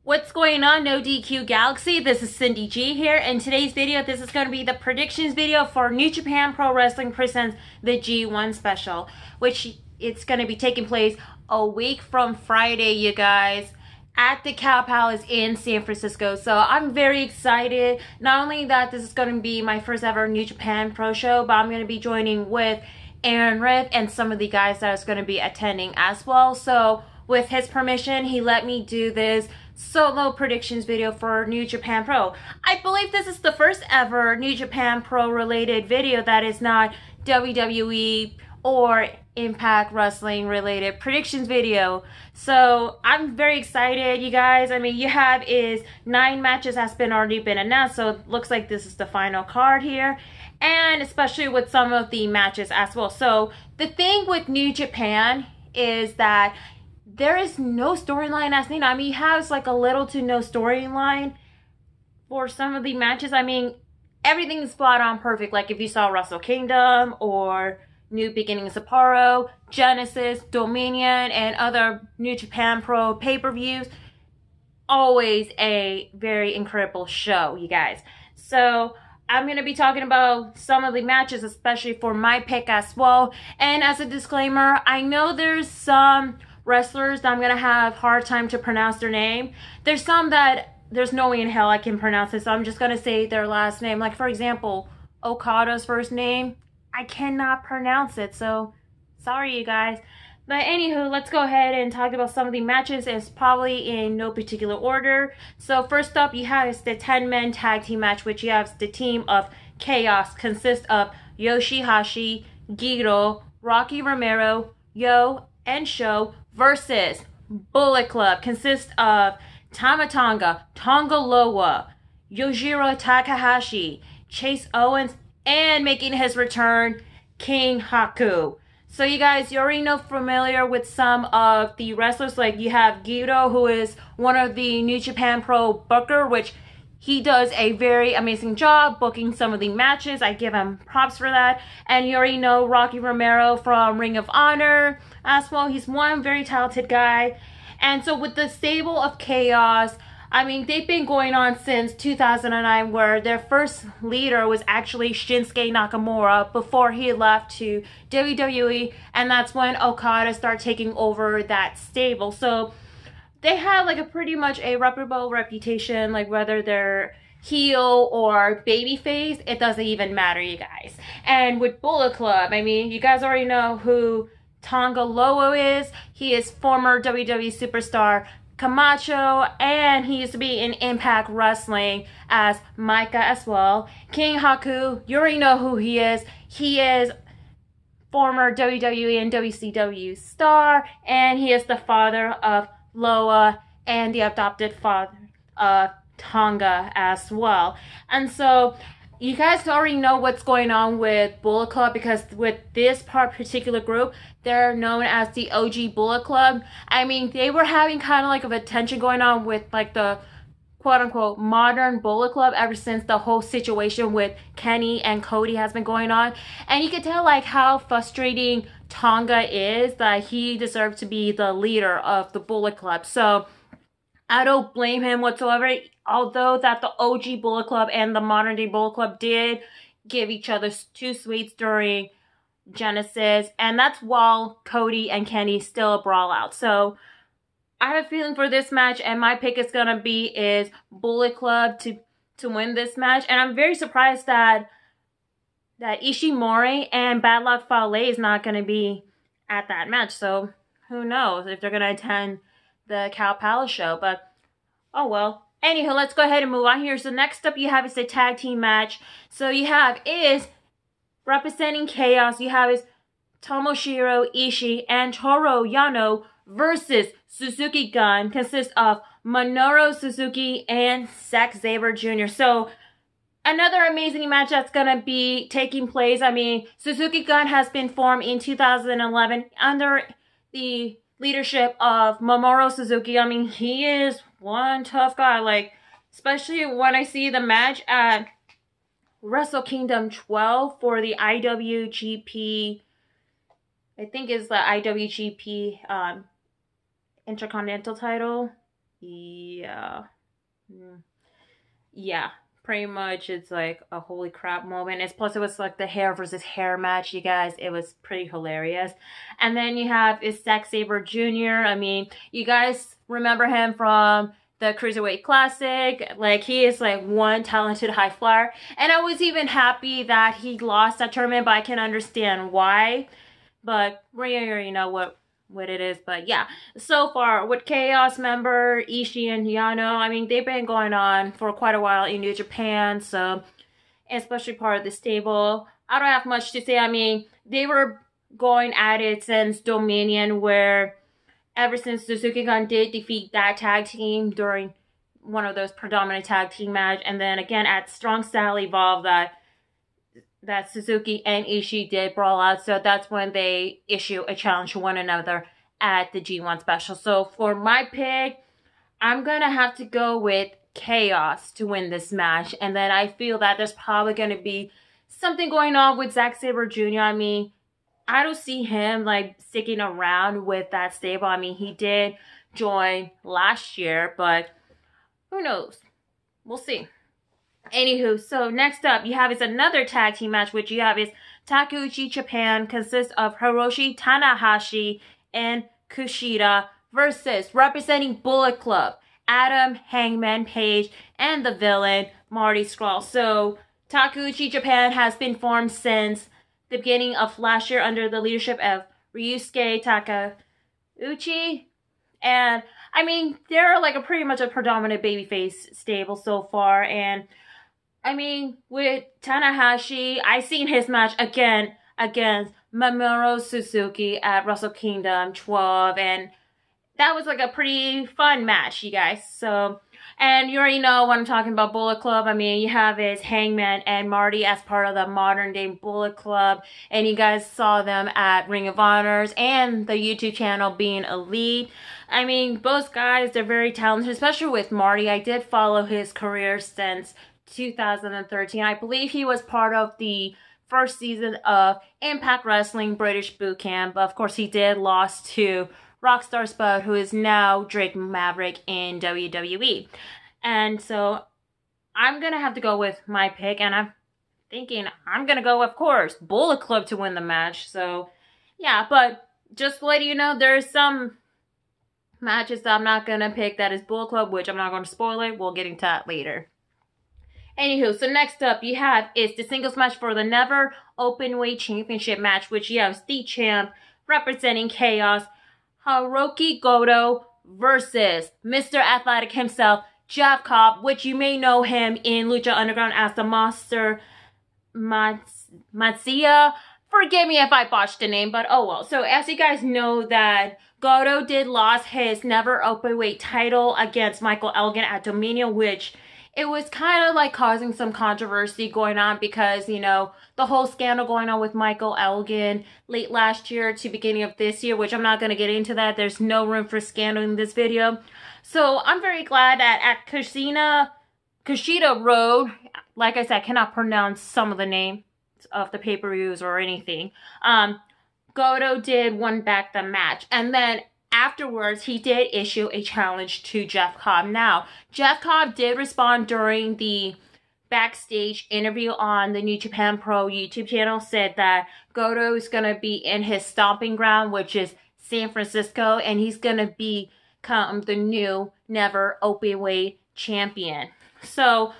What's going on, No DQ Galaxy? This is Cindy G here. In today's video, this is going to be the predictions video for New Japan Pro Wrestling presents the G1 special, which it's going to be taking place a week from Friday, you guys, at the Cow Palace in San Francisco. So I'm very excited. Not only that this is going to be my first ever New Japan Pro show, but I'm going to be joining with Aaron Riff and some of the guys that is going to be attending as well. So with his permission, he let me do this solo predictions video for New Japan Pro. I believe this is the first ever New Japan Pro related video that is not WWE or Impact Wrestling related predictions video. So I'm very excited, you guys. I mean, you have is 9 matches has been already been announced, so it looks like this is the final card here, and especially with some of the matches as well. So the thing with New Japan is that there is no storyline as needed. I mean, he has like a little to no storyline for some of the matches. I mean, everything is spot on perfect. Like if you saw Wrestle Kingdom or New Beginnings Sapporo, Genesis, Dominion, and other New Japan Pro pay-per-views, always a very incredible show, you guys. So I'm going to be talking about some of the matches, especially for my pick as well. And as a disclaimer, I know there's some wrestlers that I'm going to have a hard time to pronounce their name. There's some that there's no way in hell I can pronounce it, so I'm just going to say their last name. Like, for example, Okada's first name, I cannot pronounce it, so sorry, you guys. But anywho, let's go ahead and talk about some of the matches. It's probably in no particular order. So first up, you have the 10-man tag team match, which you have the team of Chaos, consists of Yoshihashi, Giro, Rocky Romero, Yo, and Sho, versus Bullet Club, consists of Tama Tonga, Tonga Loa, Yujiro Takahashi, Chase Owens, and making his return, King Haku. So you guys, you already know familiar with some of the wrestlers. Like you have Giro, who is one of the New Japan Pro booker, which he does a very amazing job booking some of the matches. I give him props for that. And you already know Rocky Romero from Ring of Honor as well. He's one very talented guy. And so with the stable of Chaos, I mean, they've been going on since 2009, where their first leader was actually Shinsuke Nakamura before he left to WWE. And that's when Okada started taking over that stable. So they have like a pretty much a reputable reputation, like whether they're heel or babyface, it doesn't even matter, you guys. And with Bullet Club, I mean, you guys already know who Tonga Loa is. He is former WWE superstar Camacho, and he used to be in Impact Wrestling as Micah as well. King Haku, you already know who he is. He is former WWE and WCW star, and he is the father of Loa and the adopted father of Tonga as well. And so you guys already know what's going on with Bullet Club, because with this particular group, they're known as the OG Bullet Club. I mean, they were having kind of like a tension going on with like the quote-unquote modern Bullet Club ever since the whole situation with Kenny and Cody has been going on. And you can tell like how frustrating Tonga is, that he deserved to be the leader of the Bullet Club. So I don't blame him whatsoever, although that the OG Bullet Club and the modern day Bullet Club did give each other 2 sweets during Genesis, and that's while Cody and Kenny still brawl out. So I have a feeling for this match, and my pick is gonna be is Bullet Club to win this match. And I'm very surprised that Ishimori and Bad Luck Fale is not gonna be at that match. So who knows if they're gonna attend the Cow Palace show, but oh well. Anywho, let's go ahead and move on here. So next up you have is the tag team match. So you have is representing Chaos, you have is Tomoshiro Ishii and Toru Yano versus Suzuki Gun, consists of Minoru Suzuki and Zack Sabre Jr. So another amazing match that's gonna be taking place. I mean, Suzuki Gun has been formed in 2011 under the leadership of Mamoru Suzuki. I mean, he is one tough guy. Like, especially when I see the match at Wrestle Kingdom 12 for the IWGP, I think is the IWGP Intercontinental title. Yeah. Mm. Yeah. Pretty much it's like a holy crap moment. It's plus it was like the hair versus hair match, you guys. It was pretty hilarious. And then you have is Zack Sabre Jr. I mean, you guys remember him from the Cruiserweight Classic. Like he is like one talented high flyer. And I was even happy that he lost that tournament, but I can understand why. But we already know what it is. But yeah, so far with Chaos member Ishii and Yano, I mean they've been going on for quite a while in New Japan, so especially part of the stable. I don't have much to say. I mean they were going at it since Dominion, where ever since Suzuki Gun did defeat that tag team during one of those predominant tag team match, and then again at Strong Style Evolve that Suzuki and Ishii did brawl out. So that's when they issue a challenge to one another at the G1 special. So for my pick, I'm going to have to go with Chaos to win this match. And then I feel that there's probably going to be something going on with Zack Sabre Jr. I mean, I don't see him like sticking around with that stable. I mean, he did join last year, but who knows? We'll see. Anywho, so next up you have is another tag team match, which you have is Takeuchi Japan consists of Hiroshi Tanahashi and Kushida versus representing Bullet Club, Adam Hangman Page and the villain Marty Scurll. So Takeuchi Japan has been formed since the beginning of last year under the leadership of Ryusuke Takeuchi. And I mean, they're like a pretty much a predominant babyface stable so far. And I mean, with Tanahashi, I seen his match again against Mamoru Suzuki at Wrestle Kingdom 12, and that was like a pretty fun match, you guys. So, and you already know what I'm talking about, Bullet Club. I mean, you have his Hangman and Marty as part of the modern day Bullet Club, and you guys saw them at Ring of Honors and the YouTube channel Being Elite. I mean, both guys, they're very talented, especially with Marty. I did follow his career since 2013. I believe he was part of the first season of Impact Wrestling British Boot Camp. But of course, he did lose to Rockstar Spud, who is now Drake Maverick in WWE. And so I'm going to have to go with my pick. And I'm thinking I'm going to go, of course, Bullet Club to win the match. So yeah, but just to let you know, there's some matches that I'm not going to pick that is Bullet Club, which I'm not going to spoil it. We'll get into that later. Anywho, so next up you have is the singles match for the Never Openweight Championship match, which you have the champ representing Chaos, Hiroki Goto versus Mr. Athletic himself, Jeff Cobb, which you may know him in Lucha Underground as the Monster Matsuya. Forgive me if I botched the name, but oh well. So as you guys know that Goto did lose his Never Openweight title against Michael Elgin at Dominion, which it was kind of like causing some controversy going on because, you know, the whole scandal going on with Michael Elgin late last year to beginning of this year, which I'm not going to get into that. There's no room for scandal in this video. So I'm very glad that at Kushida Road, like I said, I cannot pronounce some of the names of the pay-per-views or anything. Goto did win back the match. And then afterwards, he did issue a challenge to Jeff Cobb. Now, Jeff Cobb did respond during the backstage interview on the New Japan Pro YouTube channel, said that Goto is going to be in his stomping ground, which is San Francisco, and he's going to become the new Never Openweight champion. So,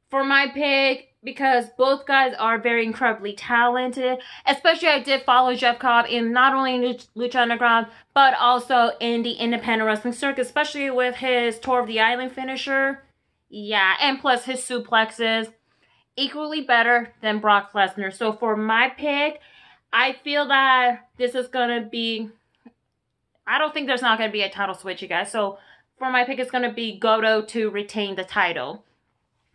for my pick, because both guys are very incredibly talented. Especially I did follow Jeff Cobb in not only Lucha Underground, but also in the independent wrestling circuit, especially with his Tour of the Island finisher. Yeah, and plus his suplexes, equally better than Brock Lesnar. So for my pick, I feel that this is going to be, I don't think there's not going to be a title switch, you guys. So for my pick, it's going to be Goto to retain the title.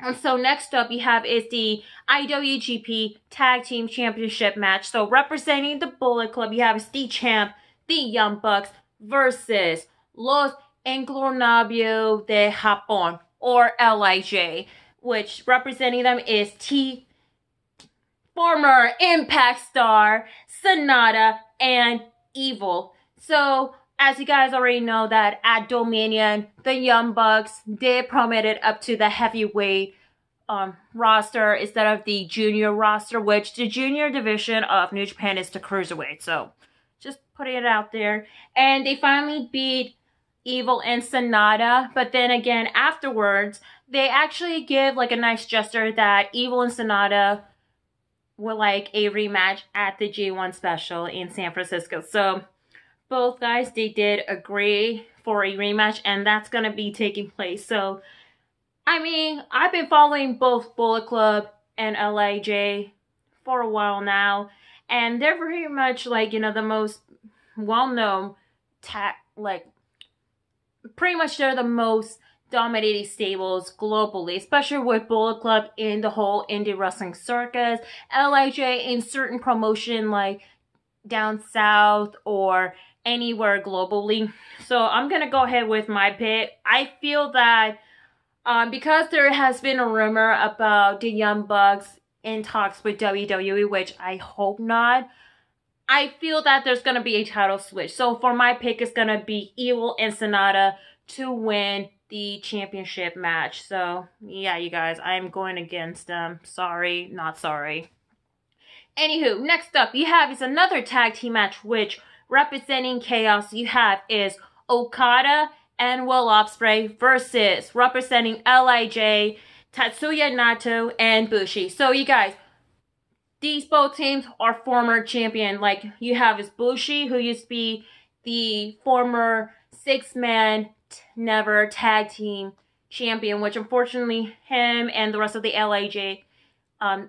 And so next up you have is the IWGP Tag Team Championship match. So representing the Bullet Club, you have the champ, the Young Bucks, versus Los Ingobernables de Japón, or LIJ, which representing them is former Impact star, Sonata, and Evil. So as you guys already know, that at Dominion, the Young Bucks did promoted up to the heavyweight roster instead of the junior roster, which the junior division of New Japan is the cruiserweight. So just putting it out there. And they finally beat Evil and Sonata, but then again afterwards they actually give like a nice gesture that Evil and Sonata were like a rematch at the G1 special in San Francisco. So both guys, they did agree for a rematch, and that's gonna be taking place. So I mean, I've been following both Bullet Club and LIJ for a while now, and they're very much like, you know, the most well-known like pretty much they're the most dominating stables globally, especially with Bullet Club in the whole indie wrestling circus, LIJ in certain promotion like down south or anywhere globally. So I'm gonna go ahead with my pick. I feel that because there has been a rumor about the Young Bucks in talks with WWE, which I hope not, I feel that there's going to be a title switch. So for my pick, it's going to be Evil and Sonata to win the championship match. So yeah, you guys, I'm going against them. Sorry, not sorry. Anywho, next up you have is another tag team match, which representing Chaos you have is Okada and Will Ospreay versus representing LIJ, Tatsuya Naito and Bushi. So you guys, these both teams are former champion. Like you have is Bushi, who used to be the former 6-man never tag team champion, which unfortunately him and the rest of the LIJ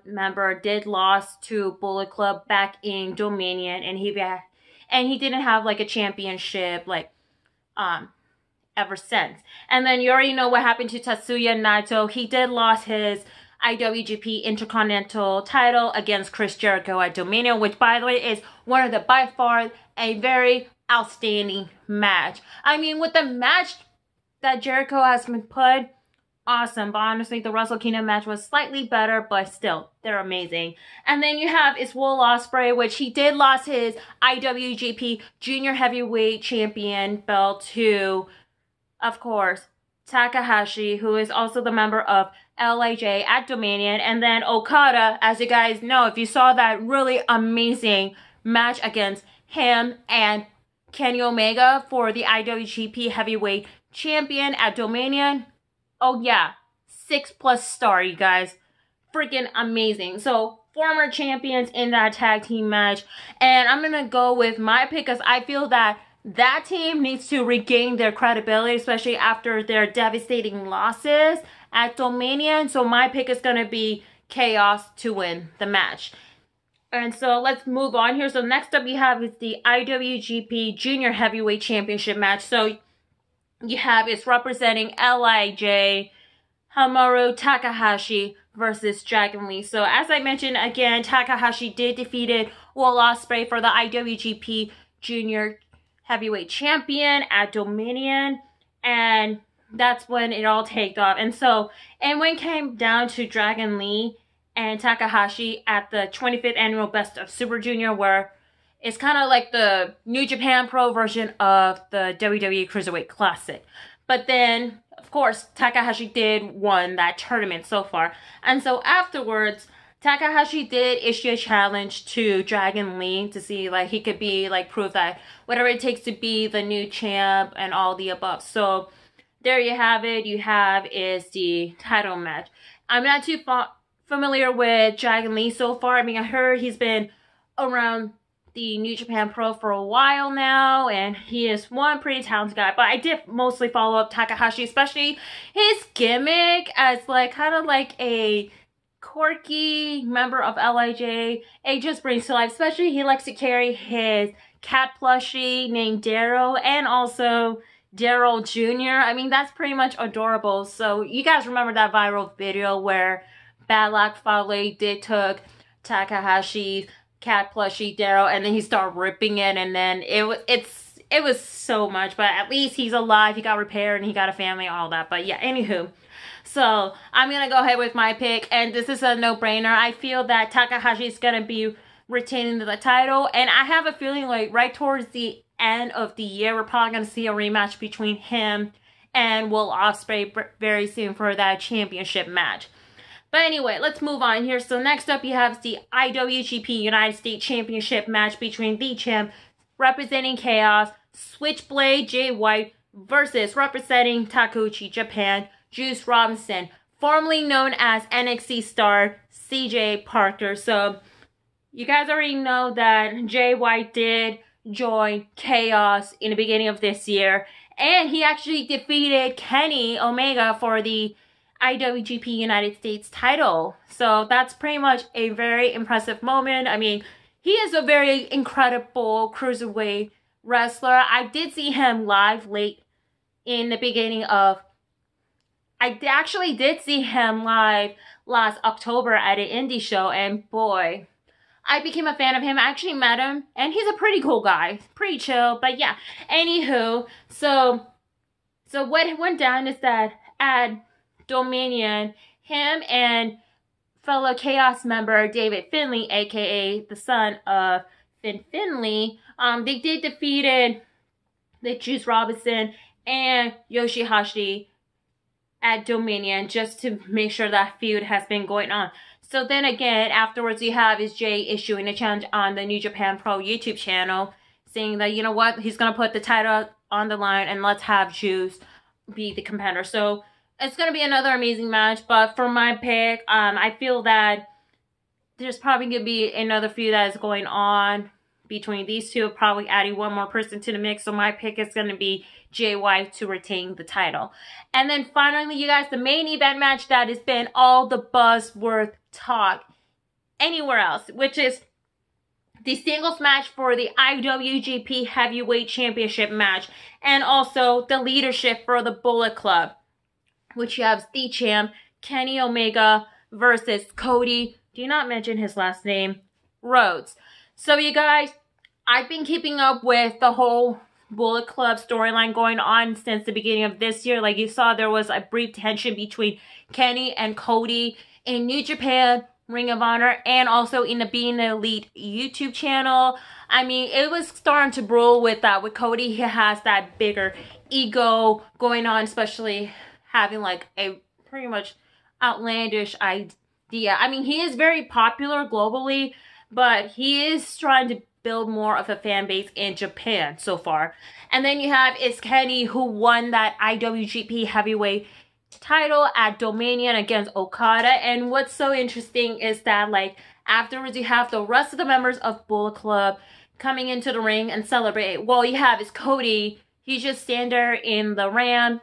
member did lost to Bullet Club back in Dominion, and he didn't have like a championship like ever since. And then you already know what happened to Tatsuya Naito. He did lost his IWGP Intercontinental title against Chris Jericho at Dominion, which by the way is one of the by far a very outstanding match. I mean, with the match that Jericho has been put, awesome. But honestly, the Wrestle Kingdom match was slightly better, but still, they're amazing. And then you have is Will Ospreay, which he did lost his IWGP Junior Heavyweight Champion belt to, of course, Takahashi, who is also the member of LIJ at Dominion. And then Okada, as you guys know, if you saw that really amazing match against him and Kenny Omega for the IWGP Heavyweight Champion at Dominion, oh yeah, 6+ star, you guys. Freaking amazing. So, former champions in that tag team match. And I'm gonna go with my pick because I feel that that team needs to regain their credibility, especially after their devastating losses at Dominion. So my pick is going to be Chaos to win the match. And so let's move on here. So next up you have is the IWGP Junior Heavyweight Championship match. So you have it's representing LIJ, Hamaru Takahashi versus Dragon Lee. So as I mentioned again, Takahashi did defeated Will Ospreay for the IWGP Junior Heavyweight Champion at Dominion, and that's when it all taked off. And when it came down to Dragon Lee and Takahashi at the 25th annual Best of Super Junior, where it's kind of like the New Japan Pro version of the WWE Cruiserweight Classic. But then, of course, Takahashi did won that tournament so far. And so afterwards, Takahashi did issue a challenge to Dragon Lee to see like he could be like prove that whatever it takes to be the new champ and all the above. So there you have it. You have is the title match. I'm not too familiar with Dragon Lee so far. I mean, I heard he's been around the New Japan Pro for a while now, and he is one pretty talented guy. But I did mostly follow up Takahashi, especially his gimmick as like kind of like a quirky member of LIJ. It just brings to life, especially he likes to carry his cat plushie named Daryl and also Daryl Jr. I mean, that's pretty much adorable. So you guys remember that viral video where Bad Luck Fale did took Takahashi's cat plushie Daryl and then he started ripping it, and then it was so much, but at least he's alive, he got repaired, and he got a family, all that. But yeah, anywho. So, I'm going to go ahead with my pick, and this is a no-brainer. I feel that Takahashi is going to be retaining the title, and I have a feeling like right towards the end of the year. We're probably going to see a rematch between him and Will Ospreay very soon for that championship match. But anyway, let's move on here. So next up, you have the IWGP United States Championship match between the champ representing Chaos, Switchblade Jay White, versus representing Takuchi Japan, Juice Robinson, formerly known as NXT star CJ Parker. So you guys already know that Jay White did join Chaos in the beginning of this year, and he actually defeated Kenny Omega for the IWGP United States title. So that's pretty much a very impressive moment. I mean, he is a very incredible cruiserweight wrestler. I did see him live late in the beginning of... I actually did see him live last October at an indie show, and boy, I became a fan of him. I actually met him, and he's a pretty cool guy. Pretty chill, but yeah. Anywho, so what went down is that at Dominion, him and fellow Chaos member David Finlay, aka the son of Finn Finlay, they did defeated the Juice Robinson and Yoshihashi at Dominion just to make sure that feud has been going on. So then again, afterwards you have is Jay issuing a challenge on the New Japan Pro YouTube channel, saying that, you know what, he's going to put the title on the line and let's have Juice be the competitor. So it's going to be another amazing match, but for my pick, I feel that there's probably going to be another feud that is going on between these two, probably adding one more person to the mix. So my pick is going to be Jay White to retain the title. And then finally, you guys, the main event match that has been all the buzzword talk anywhere else, which is the singles match for the IWGP Heavyweight Championship match, and also the leadership for the Bullet Club, which you have the champ Kenny Omega versus Cody, do not mention his last name, Rhodes. So you guys, I've been keeping up with the whole Bullet Club storyline going on since the beginning of this year. Like you saw, there was a brief tension between Kenny and Cody in New Japan, Ring of Honor, and also in the Being the Elite YouTube channel. I mean, it was starting to brawl with that. With Cody, he has that bigger ego going on, especially having like a pretty much outlandish idea. I mean, he is very popular globally, but he is trying to build more of a fan base in Japan so far. And then you have is Kenny, who won that IWGP Heavyweight title at Dominion against Okada. And what's so interesting is that, like, afterwards you have the rest of the members of Bullet Club coming into the ring and celebrate. Well, you have is Cody. He's just stand there in the ramp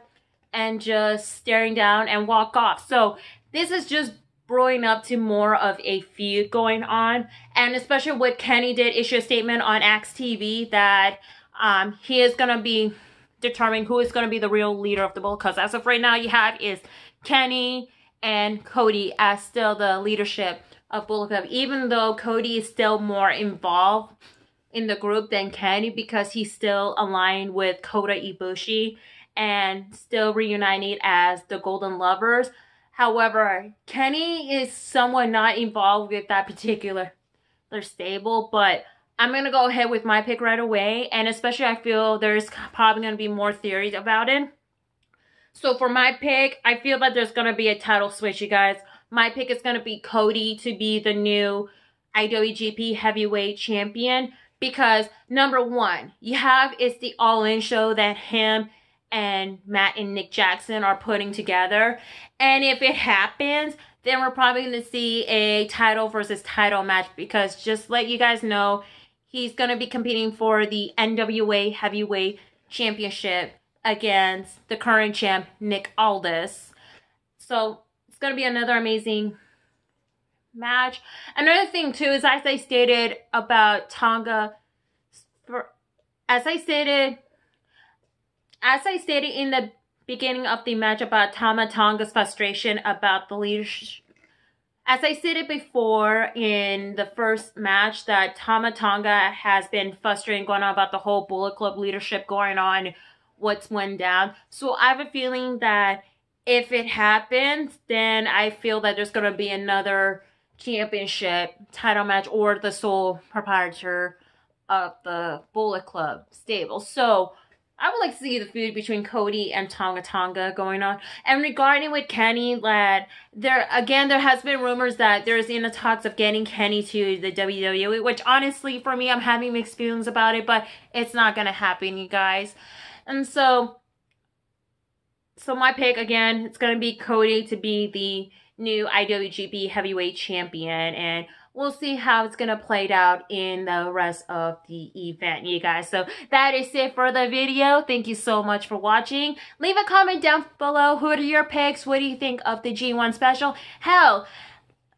and just staring down and walk off. So this is just brewing up to more of a feud going on, and especially what Kenny did issue a statement on XTV that he is going to be determining who is going to be the real leader of the Bullet Club. As of right now, you have is Kenny and Cody as still the leadership of Bullet Club, even though Cody is still more involved in the group than Kenny because he's still aligned with Kota Ibushi and still reunited as the Golden Lovers. However, Kenny is somewhat not involved with that particular stable, but I'm going to go ahead with my pick right away, and especially I feel there's probably going to be more theories about it. So for my pick, I feel that there's going to be a title switch, you guys. My pick is going to be Cody to be the new IWGP Heavyweight Champion because, number one, you have is the All-In show that him and Matt and Nick Jackson are putting together. And if it happens, then we're probably going to see a title versus title match because just let you guys know, he's going to be competing for the NWA Heavyweight Championship against the current champ, Nick Aldis. So it's going to be another amazing match. Another thing too is, as I stated about Tonga, as I stated in the beginning of the match about Tama Tonga's frustration about the leadership. As I stated before in the first match, that Tama Tonga has been frustrated going on about the whole Bullet Club leadership going on, what's went down. So I have a feeling that if it happens, then I feel that there's going to be another championship title match or the sole proprietor of the Bullet Club stable. So I would like to see the feud between Cody and Tonga Tonga going on. And regarding with Kenny, that there has been rumors that there's in the talks of getting Kenny to the WWE, which honestly for me I'm having mixed feelings about it, but it's not gonna happen, you guys. And so my pick again, it's gonna be Cody to be the new IWGP Heavyweight Champion, and we'll see how it's gonna play out in the rest of the event, you guys. So that is it for the video. Thank you so much for watching. Leave a comment down below. Who are your picks? What do you think of the G1 special? Hell,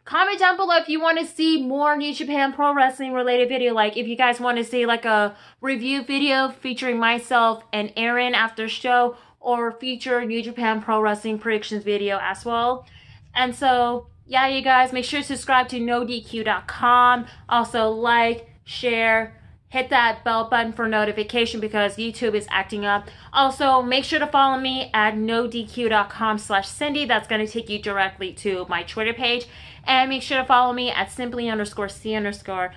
comment down below if you want to see more New Japan Pro Wrestling related video. Like if you guys want to see like a review video featuring myself and Aaron after show, or feature New Japan Pro Wrestling predictions video as well. And so, yeah, you guys, make sure to subscribe to NoDQ.com. Also, like, share, hit that bell button for notification because YouTube is acting up. Also, make sure to follow me at NoDQ.com/Cindy. That's going to take you directly to my Twitter page. And make sure to follow me at simply_C_OK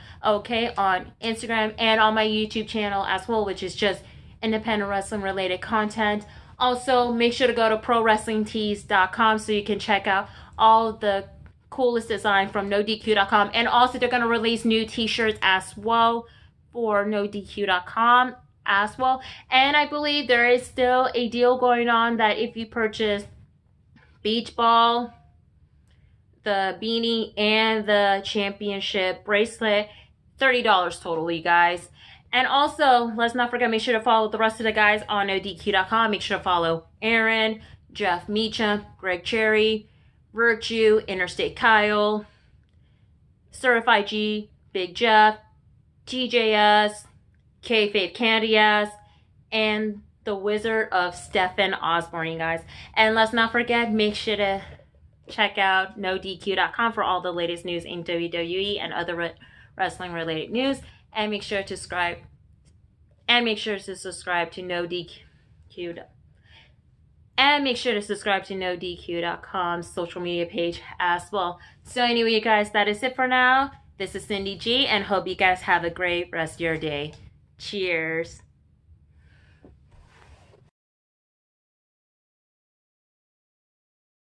on Instagram and on my YouTube channel as well, which is just independent wrestling related content. Also, make sure to go to ProWrestlingTees.com so you can check out all the coolest design from NoDQ.com. And also, they're going to release new t-shirts as well for NoDQ.com as well. And I believe there is still a deal going on that if you purchase Beach Ball, the beanie, and the championship bracelet, $30 total, you guys. And also, let's not forget, make sure to follow the rest of the guys on NoDQ.com. Make sure to follow Aaron, Jeff Meacham, Greg Cherry, Virtue, Interstate Kyle, Certified G, Big Jeff, TJS, Kayfabe Candy-Ass, and the Wizard of Stephen Osborne, you guys. And let's not forget, make sure to check out NoDQ.com for all the latest news in WWE and other wrestling related news. And make sure to subscribe. And make sure to subscribe to NoDQ. And make sure to subscribe to NoDQ.com's social media page as well. So anyway, you guys, that is it for now. This is Cindy G, and hope you guys have a great rest of your day. Cheers.